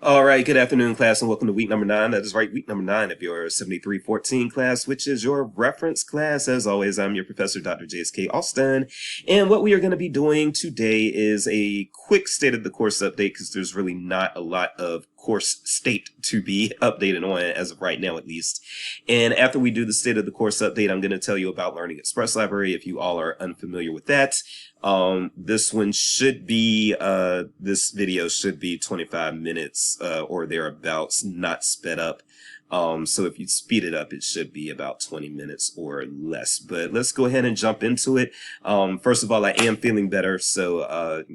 All right, good afternoon, class, and welcome to week number 9. That is right, week number 9 of your 7314 class, which is your reference class. As always, I'm your professor, Dr. J.S.K. Austin. And what we are going to be doing today is a quick state of the course update because there's really not a lot of course state to be updated on as of right now, at least. And after we do the state of the course update, I'm going to tell you about Learning Express Library if you all are unfamiliar with that. This one should be, this video should be 25 minutes, or thereabouts, not sped up. So if you speed it up, it should be about 20 minutes or less. But let's go ahead and jump into it. First of all, I am feeling better. So, I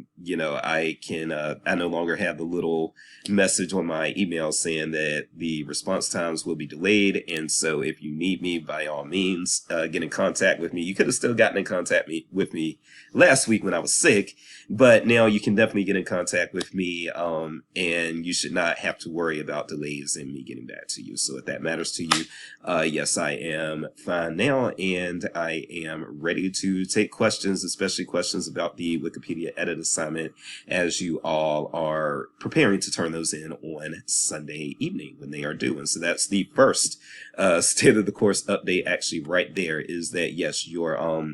no longer have the little message on my email saying that the response times will be delayed. And so if you need me, by all means, get in contact with me. You could have still gotten in contact with me last week when I was sick, but now you can definitely get in contact with me, and you should not have to worry about delays in me getting back to you. So if that matters to you, yes, I am fine now, and I am ready to take questions, especially questions about the Wikipedia edit assignment, as you all are preparing to turn those in on Sunday evening when they are due. And so that's the first state of the course update actually right there, is that yes, your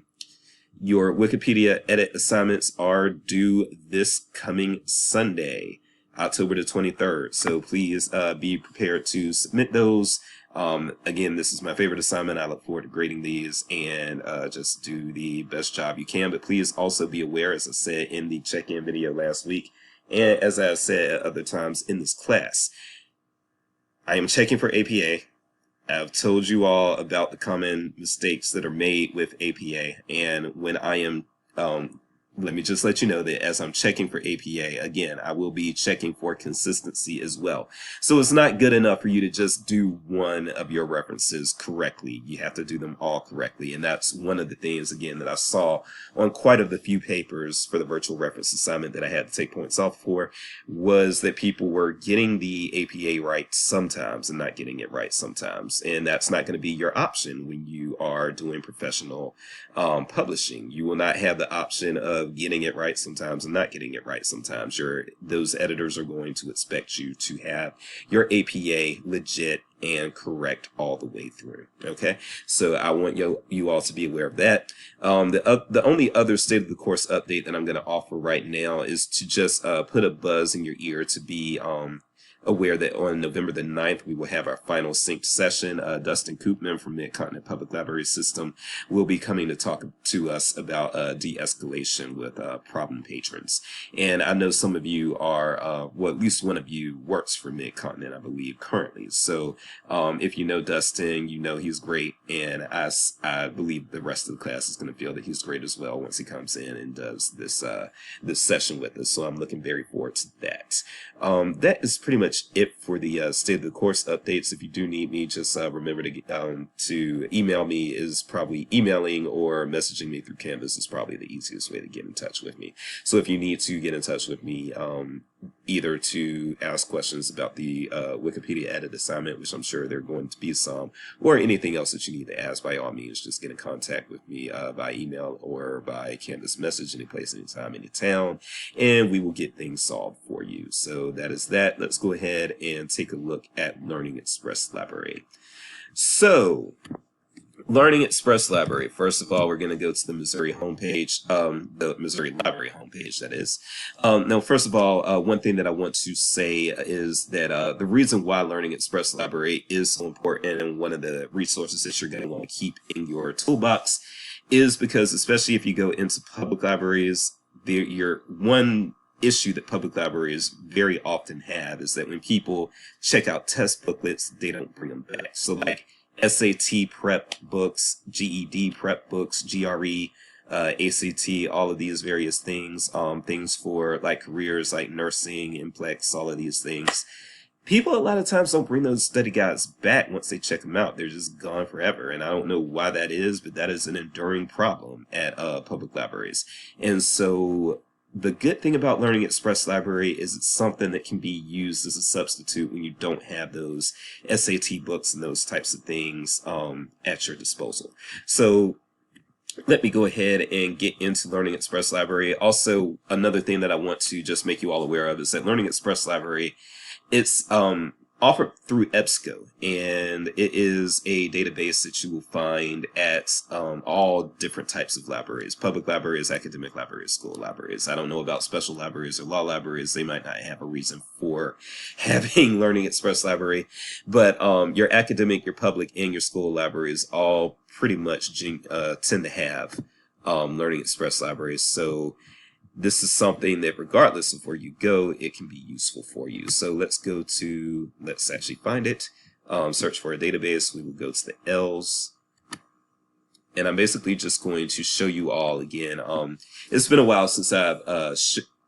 Wikipedia edit assignments are due this coming Sunday, October the 23rd. So please be prepared to submit those. Again, this is my favorite assignment. I look forward to grading these and just do the best job you can. But please also be aware, as I said in the check-in video last week, and as I said at other times in this class, I am checking for APA. I've told you all about the common mistakes that are made with APA, and when I am, let me just let you know that as I'm checking for APA, again, I will be checking for consistency as well. So it's not good enough for you to just do one of your references correctly. You have to do them all correctly, and that's one of the things, again, that I saw on quite a few papers for the virtual reference assignment that I had to take points off for, was that people were getting the APA right sometimes and not getting it right sometimes. And that's not going to be your option when you are doing professional publishing. You will not have the option of getting it right sometimes and not getting it right sometimes. Those editors are going to expect you to have your APA legit and correct all the way through. Okay, so I want you all to be aware of that. The only other state of the course update that I'm going to offer right now is to just put a buzz in your ear to be aware that on November the 9th, we will have our final synced session. Dustin Koopman from Mid-Continent Public Library System will be coming to talk to us about de-escalation with problem patrons. And I know some of you are, well, at least one of you works for Mid-Continent, I believe, currently. So if you know Dustin, you know he's great. And I believe the rest of the class is going to feel that he's great as well once he comes in and does this session with us. So I'm looking very forward to that. That is pretty much it for the state of the course updates. If you do need me, just remember to email me. Is probably emailing or messaging me through Canvas is probably the easiest way to get in touch with me. So if you need to get in touch with me, either to ask questions about the Wikipedia edit assignment, which I'm sure there are going to be some, or anything else that you need to ask, by all means, just get in contact with me by email or by Canvas message, anyplace, anytime, anytown, and we will get things solved for you. So that is that. Let's go ahead and take a look at Learning Express Library. So, Learning Express Library. First of all, we're going to go to the Missouri homepage, the Missouri Library homepage, that is. Now, first of all, one thing that I want to say is that the reason why Learning Express Library is so important and one of the resources that you're going to want to keep in your toolbox is because, especially if you go into public libraries, your one issue that public libraries very often have is that when people check out test booklets, they don't bring them back. So like SAT prep books, GED prep books, GRE, ACT, all of these various things, things for like careers like nursing, NPLEX, all of these things. People a lot of times don't bring those study guides back once they check them out. They're just gone forever. And I don't know why that is, but that is an enduring problem at public libraries. And so the good thing about Learning Express Library is it's something that can be used as a substitute when you don't have those SAT books and those types of things at your disposal. So let me go ahead and get into Learning Express Library. Also, another thing that I want to just make you all aware of is that Learning Express Library, it's offered through EBSCO, and it is a database that you will find at all different types of libraries: public libraries, academic libraries, school libraries. I don't know about special libraries or law libraries. They might not have a reason for having Learning Express Library, but your academic, your public, and your school libraries all pretty much tend to have Learning Express libraries. So this is something that regardless of where you go, it can be useful for you. So let's actually find it. Search for a database. We will go to the L's. And I'm basically just going to show you all again. It's been a while since I've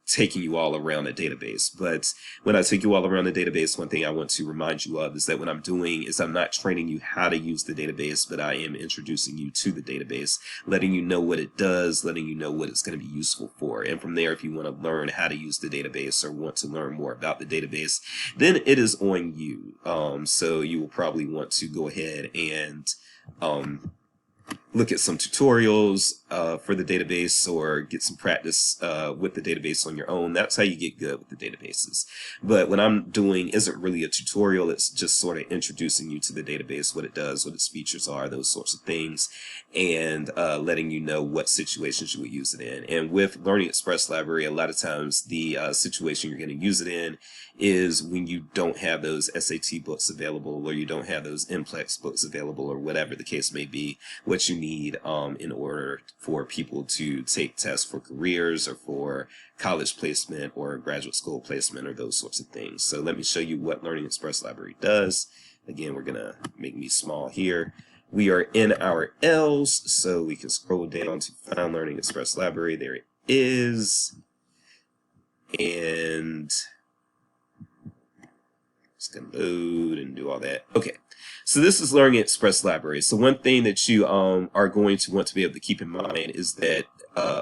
taking you all around a database, but when I take you all around the database, one thing I want to remind you of is that what I'm doing is I'm not training you how to use the database, but I am introducing you to the database, letting you know what it does, letting you know what it's going to be useful for. And from there, if you want to learn how to use the database or want to learn more about the database, then it is on you. So you will probably want to go ahead and look at some tutorials for the database, or get some practice with the database on your own. That's how you get good with the databases. But what I'm doing isn't really a tutorial. It's just sort of introducing you to the database, what it does, what its features are, those sorts of things, and letting you know what situations you would use it in. And with Learning Express Library, a lot of times the situation you're going to use it in is when you don't have those SAT books available, or you don't have those NCLEX books available, or whatever the case may be, what you need in order for people to take tests for careers or for college placement or graduate school placement or those sorts of things. So let me show you what Learning Express Library does. Again, we're going to make me small here. We are in our L's, so we can scroll down to find Learning Express Library. There it is. And it's going to load and do all that. Okay. So this is Learning Express Library. So one thing that you are going to want to be able to keep in mind is that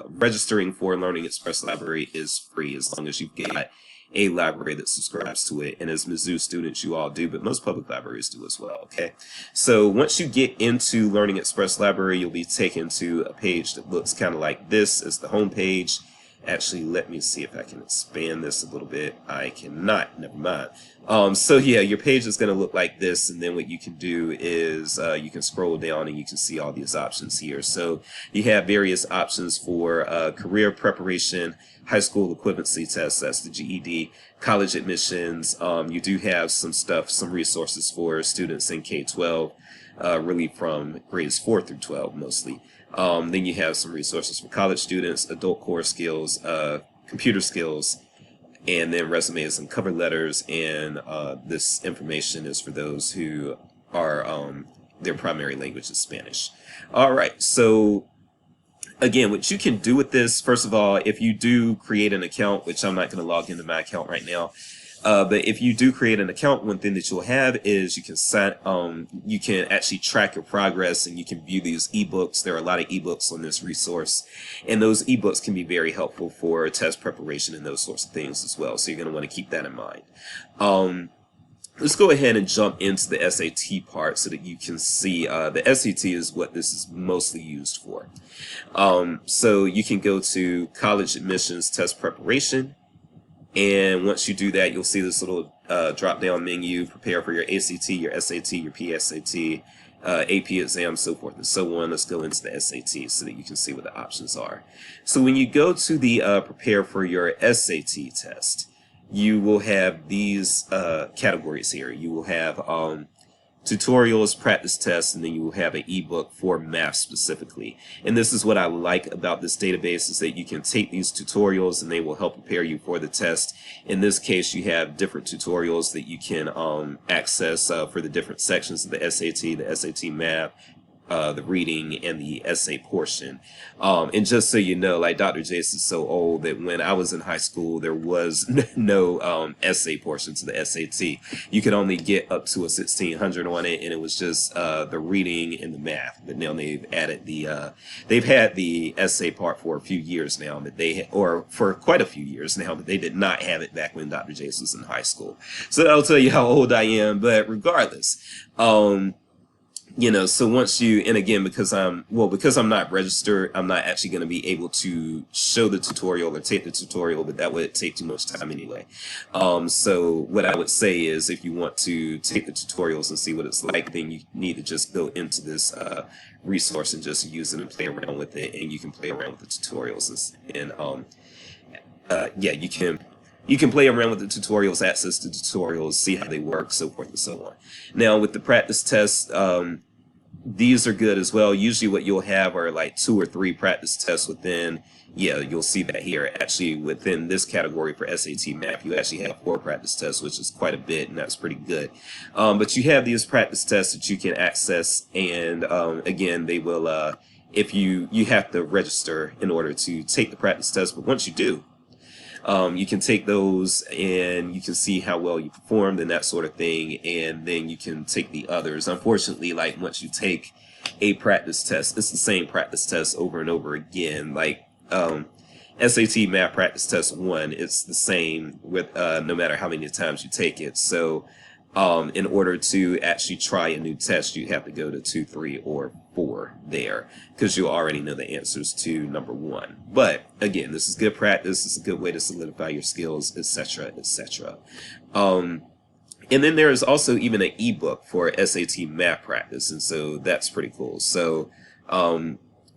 registering for Learning Express Library is free, as long as you've got a library that subscribes to it. And as Mizzou students, you all do, but most public libraries do as well. Okay. So once you get into Learning Express Library, you'll be taken to a page that looks kind of like this as the home page. Actually, let me see if I can expand this a little bit. I cannot. Never mind. So yeah, your page is going to look like this, and then what you can do is you can scroll down and you can see all these options here. So you have various options for career preparation, high school equivalency tests, that's the GED, college admissions. You do have some resources for students in K-12, really from grades 4 through 12 mostly. Then you have some resources for college students, adult core skills, computer skills, and then resumes and cover letters. And this information is for those who are their primary language is Spanish. All right, so again, what you can do with this, first of all, if you do create an account, which I'm not going to log into my account right now, but if you do create an account, one thing that you'll have is you can actually track your progress, and you can view these ebooks. There are a lot of ebooks on this resource, and those ebooks can be very helpful for test preparation and those sorts of things as well. So you're going to want to keep that in mind. Let's go ahead and jump into the SAT part so that you can see the SAT is what this is mostly used for. So you can go to college admissions test preparation. And once you do that, you'll see this little drop-down menu: prepare for your ACT, your SAT, your PSAT, AP exam, so forth and so on. Let's go into the SAT so that you can see what the options are. So when you go to the prepare for your SAT test, you will have these categories here. You will have tutorials, practice tests, and then you will have an ebook for math specifically. And this is what I like about this database, is that you can take these tutorials and they will help prepare you for the test. In this case, you have different tutorials that you can access for the different sections of the SAT math, the reading, and the essay portion. And just so you know, like, Dr. Jace is so old that when I was in high school, there was no essay portion to the SAT. You could only get up to a 1600 on it, and it was just the reading and the math. But now they've added they've had the essay part for a few years now, but or for quite a few years now, but they did not have it back when Dr. Jace was in high school. So that'll tell you how old I am. But regardless, So once you, and again, because I'm not registered, I'm not actually going to be able to show the tutorial or take the tutorial, but that would take too much time anyway. So what I would say is, if you want to take the tutorials and see what it's like, then you need to just go into this resource and just use it and play around with it, and you can play around with the tutorials yeah, you can play around with the tutorials, access the tutorials, see how they work, so forth and so on. Now, with the practice tests, these are good as well. Usually what you'll have are like 2 or 3 practice tests within, yeah, you'll see that here. Actually, within this category for SAT Math, you actually have 4 practice tests, which is quite a bit, and that's pretty good. But you have these practice tests that you can access, and again, they will, if you have to register in order to take the practice test, but once you do, you can take those and you can see how well you performed and that sort of thing, and then you can take the others. Unfortunately, like once you take a practice test, it's the same practice test over and over again. Like SAT Math Practice Test 1, it's the same with no matter how many times you take it. So in order to actually try a new test, you have to go to 2, 3, or 4 there, because you already know the answers to number 1. But again, this is good practice. It's a good way to solidify your skills, etc., etc. And then there is also even an ebook for SAT Math Practice, and so that's pretty cool. So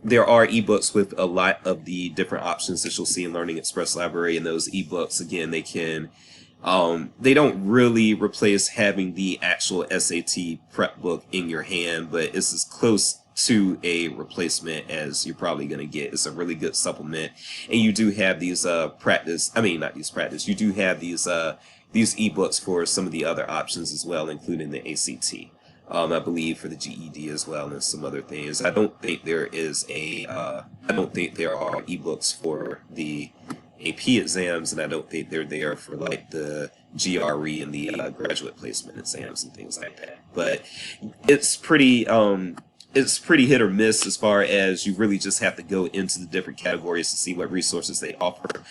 there are ebooks with a lot of the different options that you'll see in Learning Express Library, and those ebooks, again, they don't really replace having the actual SAT prep book in your hand, but it's as close to a replacement as you're probably going to get. It's a really good supplement, and you do have these you do have these ebooks for some of the other options as well, including the ACT. I believe for the GED as well, and some other things. I don't think there are ebooks for the AP exams, and I don't think they're there for like the GRE and the graduate placement exams and things like that. But it's pretty hit or miss, as far as you really just have to go into the different categories to see what resources they offer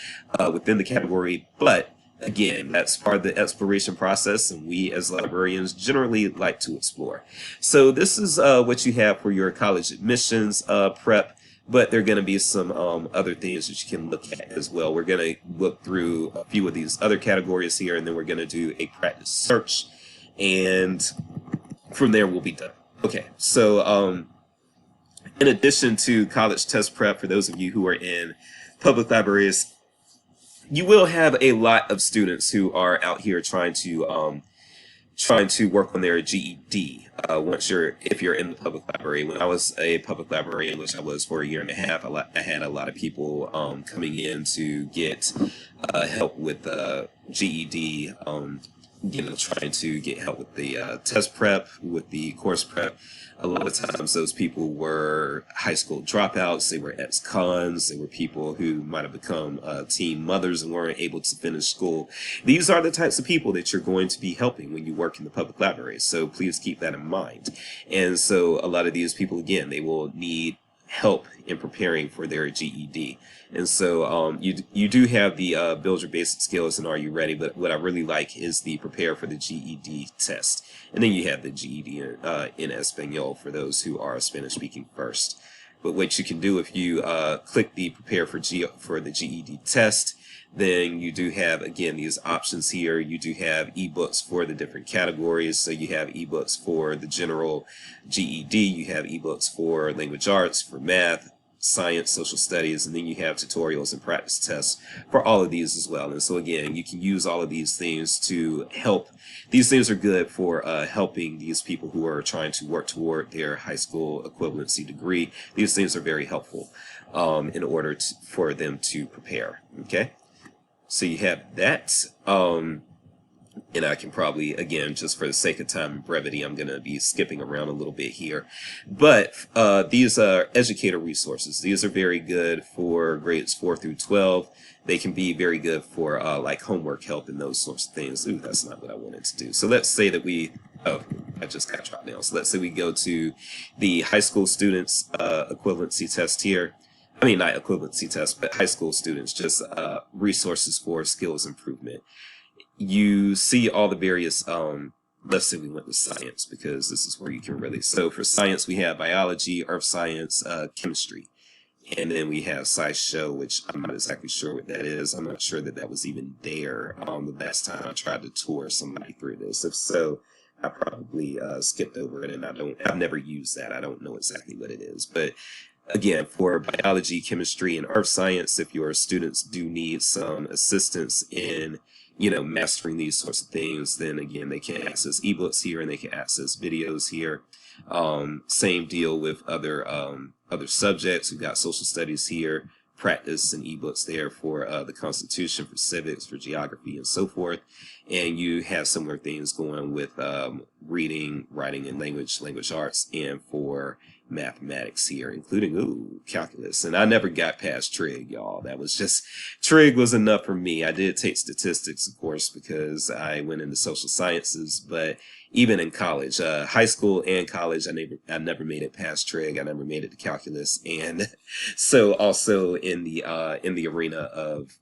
within the category. But again, that's part of the exploration process, and we as librarians generally like to explore. So this is what you have for your college admissions prep. But there are going to be some other things that you can look at as well. We're going to look through a few of these other categories here, and then we're going to do a practice search, and from there we'll be done. Okay, so in addition to college test prep, for those of you who are in public libraries, you will have a lot of students who are out here trying to work on their GED. If you're in the public library. When I was a public librarian, which I was for a year and a half, I had a lot of people coming in to get help with GED, trying to get help with the test prep, with the course prep. A lot of times those people were high school dropouts, they were ex-cons, they were people who might have become teen mothers and weren't able to finish school. These are the types of people that you're going to be helping when you work in the public library, so please keep that in mind. And so a lot of these people, again, they will need help in preparing for their GED. And so you do have the build your basic skills and are you ready, but what I really like is the prepare for the GED test. And then you have the GED in Espanol for those who are Spanish speaking first. But what you can do, if you click the prepare for the GED test, then you do have, again, these options here. You do have ebooks for the different categories. So you have ebooks for the general GED, you have ebooks for language arts, for math, science, social studies, and then you have tutorials and practice tests for all of these as well. And so again, you can use all of these things to help. These things are good for helping these people who are trying to work toward their high school equivalency degree. These things are very helpful in order for them to prepare. Okay, so you have that. And I can probably, again, just for the sake of time and brevity, I'm going to be skipping around a little bit here. But these are educator resources. These are very good for grades 4 through 12. They can be very good for like homework help and those sorts of things. Ooh, that's not what I wanted to do. So let's say that I just got dropped down. So let's say we go to the high school students equivalency test here. I mean, not equivalency test, but high school students, just resources for skills improvement. You see all the various let's say we went with science, because this is where you can really, so for science, we have biology, earth science, chemistry. And then we have SciShow, which I'm not exactly sure what that is. I'm not sure that that was even there the last time I tried to tour somebody through this. If so, I probably skipped over it, and I've never used that. I don't know exactly what it is. But again, for biology, chemistry, and earth science, if your students do need some assistance in, mastering these sorts of things, then again, they can access ebooks here and they can access videos here. Same deal with other subjects. We've got social studies here, practice and ebooks there for the Constitution, for civics, for geography, and so forth. And you have similar things going with reading, writing, and language arts, and for mathematics here, including calculus. And I never got past trig, y'all. That was just, trig was enough for me. I did take statistics, of course, because I went into social sciences, but even in college, high school and college, I never made it past trig. I never made it to calculus. And so also in the arena of,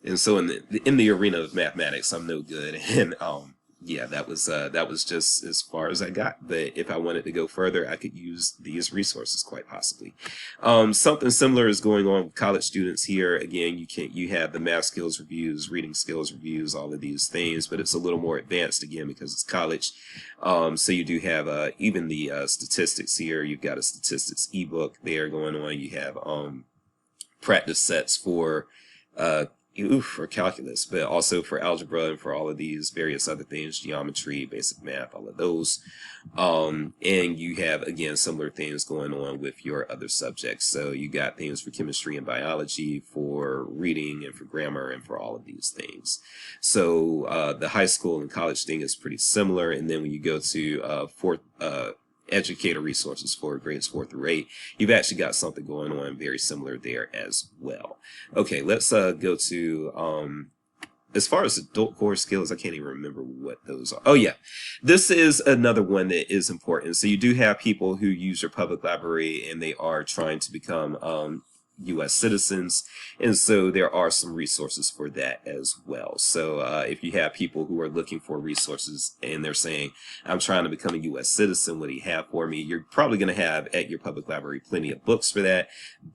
in the arena of mathematics, I'm no good. And yeah, that was just as far as I got. But if I wanted to go further, I could use these resources quite possibly. Something similar is going on with college students here. Again, you have the math skills reviews, reading skills reviews, all of these things, but it's a little more advanced again because it's college. So you do have even the statistics here. You've got a statistics ebook there going on. You have practice sets for for calculus, but also for algebra and for all of these various other things, geometry, basic math, all of those. And you have, again, similar things going on with your other subjects. So you got things for chemistry and biology, for reading and for grammar, and for all of these things. So the high school and college thing is pretty similar. And then when you go to educator resources for grades 4 through 8, you've actually got something going on very similar there as well. Okay, let's go to as far as adult core skills, I can't even remember what those are. Oh yeah, this is another one that is important. So you do have people who use your public library and they are trying to become U.S. citizens, and so there are some resources for that as well. So if you have people who are looking for resources and they're saying, I'm trying to become a U.S. citizen, what do you have for me? You're probably going to have at your public library plenty of books for that,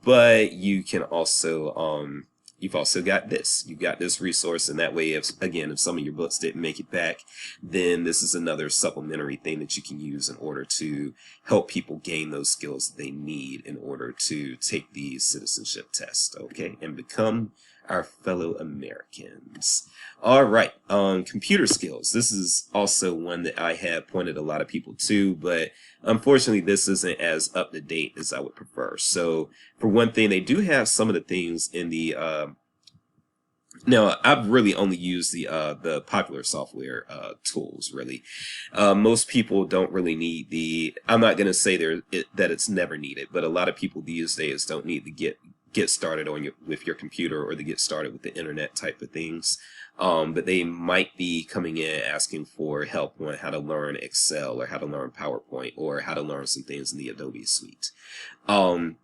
but you can also you've also got this. You've got this resource, and that way, if some of your books didn't make it back, then this is another supplementary thing that you can use in order to help people gain those skills that they need in order to take the citizenship test, okay, and become our fellow Americans. All right, computer skills. This is also one that I have pointed a lot of people to, but unfortunately, this isn't as up to date as I would prefer. So, for one thing, they do have some of the things in the. Now, I've really only used the popular software tools. Really, most people don't really need the. I'm not going to say that it's never needed, but a lot of people these days don't need to get started with your computer or to get started with the internet type of things. But they might be coming in asking for help on how to learn Excel or how to learn PowerPoint or how to learn some things in the Adobe Suite. I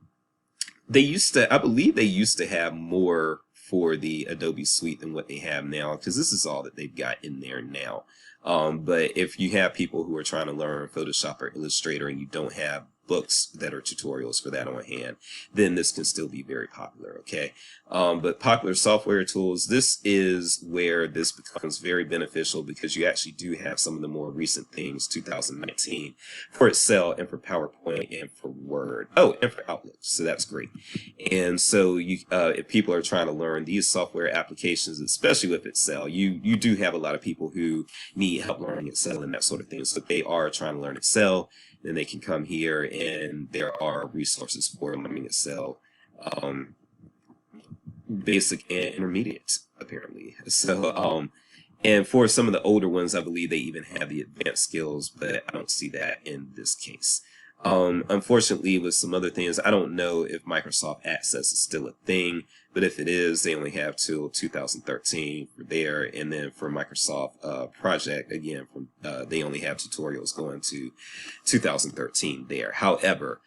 believe they used to have more for the Adobe Suite than what they have now, because this is all that they've got in there now. But if you have people who are trying to learn Photoshop or Illustrator and you don't have books that are tutorials for that on hand, then this can still be very popular, okay? But popular software tools, this is where this becomes very beneficial because you actually do have some of the more recent things, 2019, for Excel and for PowerPoint and for Word. Oh, and for Outlook, so that's great. And so if people are trying to learn these software applications, especially with Excel, you do have a lot of people who need help learning Excel and that sort of thing. So if they are trying to learn Excel, then they can come here and there are resources for learning Excel, basic and intermediate, apparently. So, and for some of the older ones, I believe they even have the advanced skills, but I don't see that in this case. Unfortunately, with some other things, I don't know if Microsoft Access is still a thing, but if it is, they only have till 2013 for there, and then for Microsoft Project, again, they only have tutorials going to 2013 there. However,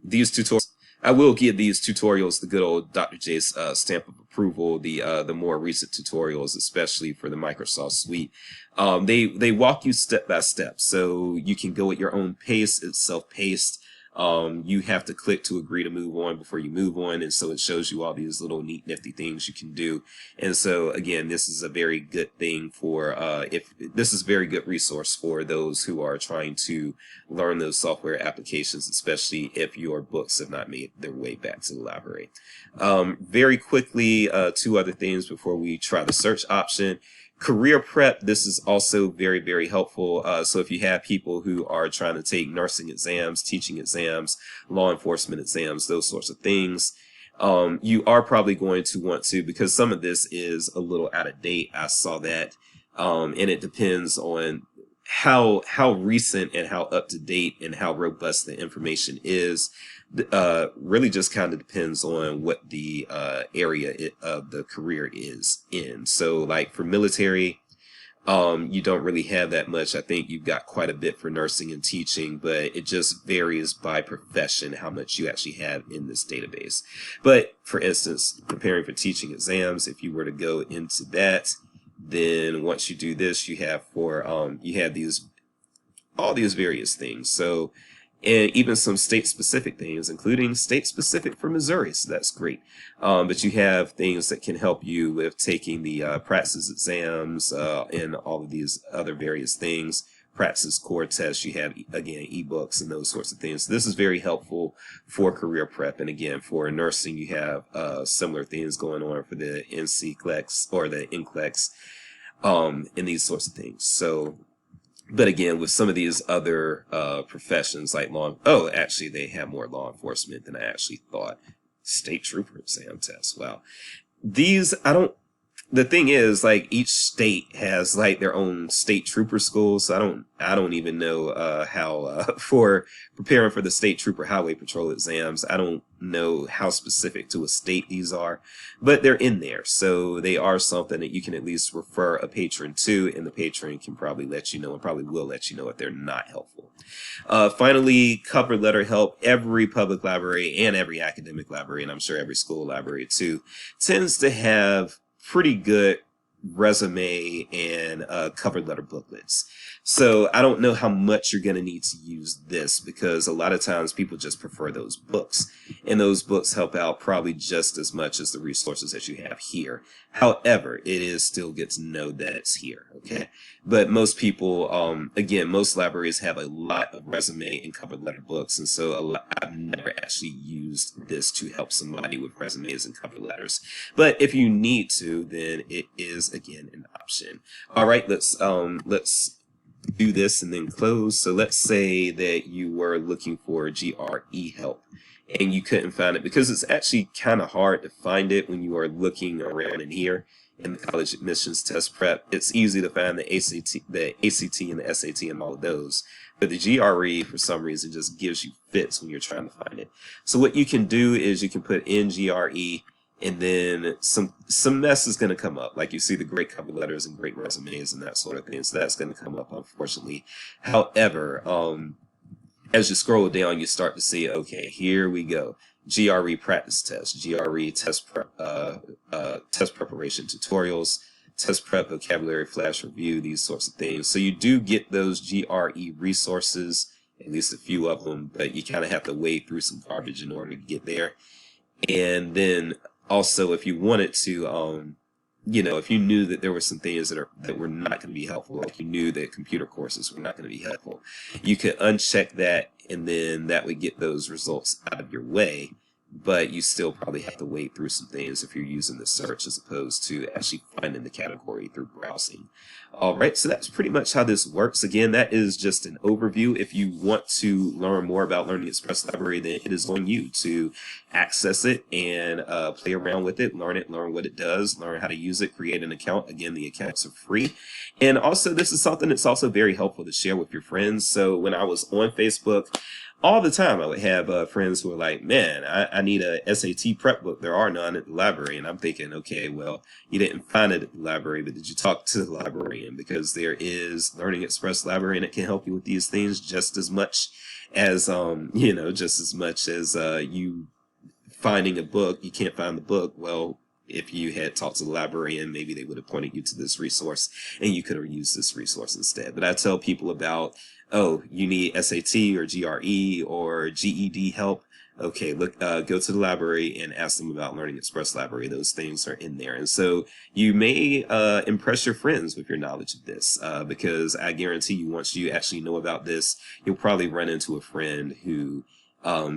these tutorials, I will give these tutorials the good old Dr. J's stamp of approval. The more recent tutorials, especially for the Microsoft Suite, they walk you step by step, so you can go at your own pace. It's self-paced. You have to click to agree to move on before you move on, and so it shows you all these little neat, nifty things you can do. And so again, this is a very good thing for if this is a very good resource for those who are trying to learn those software applications, especially if your books have not made their way back to the library. Very quickly, two other things before we try the search option. Career prep, this is also very, very helpful. So if you have people who are trying to take nursing exams, teaching exams, law enforcement exams, those sorts of things, you are probably going to want to, because some of this is a little out of date. I saw that, and it depends on how recent and how up to date and how robust the information is. Really just kind of depends on what the area of the career is in. So like for military, you don't really have that much. I think you've got quite a bit for nursing and teaching, but it just varies by profession how much you actually have in this database. But for instance, preparing for teaching exams, if you were to go into that, then once you do this, you have you have all these various things. So, and even some state-specific things, including state-specific for Missouri, so that's great. But you have things that can help you with taking the praxis exams and all of these other various things. Praxis core tests, you have, again, ebooks and those sorts of things. So this is very helpful for career prep. And again, for nursing, you have similar things going on for the NCLEX or the NCLEX and these sorts of things. So, but again, with some of these other professions like actually they have more law enforcement than I actually thought. State trooper exam test. Wow. The thing is, like, each state has like their own state trooper schools. So I don't even know how for preparing for the state trooper highway patrol exams, I don't know how specific to a state these are, but they're in there. So they are something that you can at least refer a patron to, and the patron can probably let you know, and probably will let you know if they're not helpful. Finally, cover letter help. Every public library and every academic library, and I'm sure every school library too, tends to have pretty good resume and cover letter booklets. So I don't know how much you're going to need to use this, because a lot of times people just prefer those books, and those books help out probably just as much as the resources that you have here. However, it is still good to know that it's here. Okay. But most people, again, most libraries have a lot of resume and cover letter books. And so I've never actually used this to help somebody with resumes and cover letters. But if you need to, then it is, again, an option. All right, let's do this and then close. So let's say that you were looking for GRE help and you couldn't find it, because it's actually kind of hard to find it when you are looking around in here in the college admissions test prep. It's easy to find the ACT and the SAT and all of those, but the GRE for some reason just gives you fits when you're trying to find it. So what you can do is you can put in GRE, and then some mess is going to come up. Like you see the great cover letters and great resumes and that sort of thing. So that's going to come up, unfortunately. However, as you scroll down, you start to see, okay, here we go. GRE practice test, GRE test preparation tutorials, test prep vocabulary flash review, these sorts of things. So you do get those GRE resources, at least a few of them, but you kind of have to wade through some garbage in order to get there. And then also, if you wanted to, if you knew that there were some things that were not going to be helpful, like you knew that computer courses were not going to be helpful, you could uncheck that, and then that would get those results out of your way. But you still probably have to wade through some things if you're using the search as opposed to actually finding the category through browsing. All right, so that's pretty much how this works. Again, that is just an overview. If you want to learn more about Learning Express Library, then it is on you to access it and play around with it, learn what it does, learn how to use it, create an account. Again, the accounts are free. And also, this is something that's also very helpful to share with your friends. So when I was on Facebook, all the time I would have friends who were like, man, I need a SAT prep book. There are none at the library. And I'm thinking, okay, well, you didn't find it at the library, but did you talk to the librarian? Because there is Learning Express Library, and it can help you with these things just as much as, you finding a book, you can't find the book. Well, if you had talked to the librarian, maybe they would have pointed you to this resource and you could have used this resource instead. But I tell people about, oh, you need SAT or GRE or GED help. Okay, look, go to the library and ask them about Learning Express Library. Those things are in there. And so you may impress your friends with your knowledge of this, because I guarantee you, once you actually know about this, you'll probably run into a friend who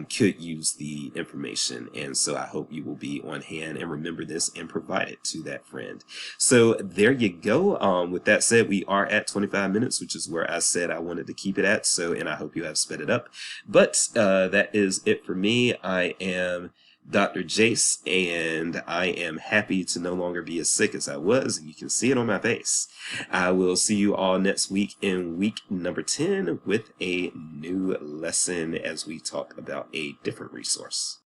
could use the information. And so I hope you will be on hand and remember this and provide it to that friend. So there you go. With that said, we are at 25 minutes, which is where I said I wanted to keep it at. So, and I hope you have sped it up. But that is it for me. I am Dr. Jace, and I am happy to no longer be as sick as I was, and you can see it on my face. I will see you all next week in week number 10 with a new lesson as we talk about a different resource.